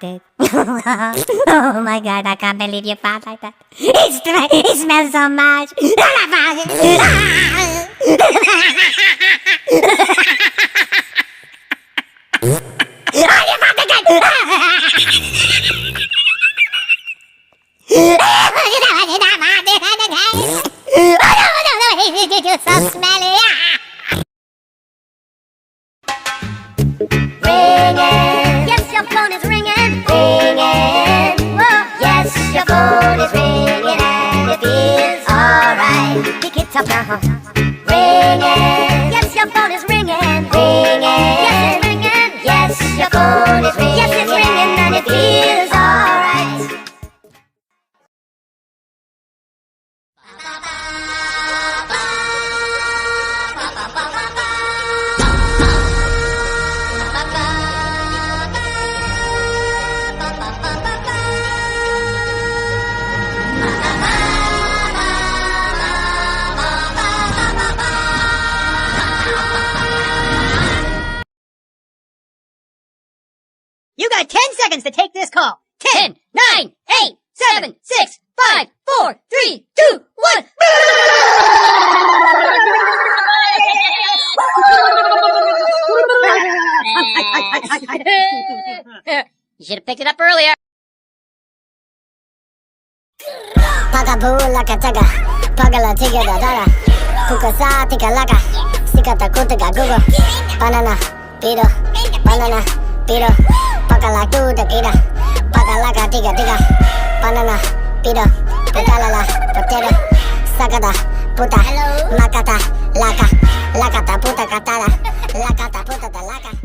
farted. Oh my god, I can't believe you fart like that. It smells so much. You fart again. You're so smelly. Ringing, yes, your phone is ringing. Ringing, whoa, yes, your phone is ringing and it feels alright. Pick it up now. Ringing, yes, your phone is ringing. Ringing, yes, it's ringing. Yes, your phone is ringing. Yes, it's ringing and it feels alright. You got 10 seconds to take this call. 10, 9, 8, 7, 6, 5, 4, 3, 2, 1. You should have picked it up earlier. Pagabula kataga, pagala tiga dara, kukasa tika laka, sikata kutaga gugo, banana, piro, pakala tu takira, pakalaka tiga, banana, piro, putalala, potero, sakata, puta, makata, laka, lakata puta katara, lakata puta talaka.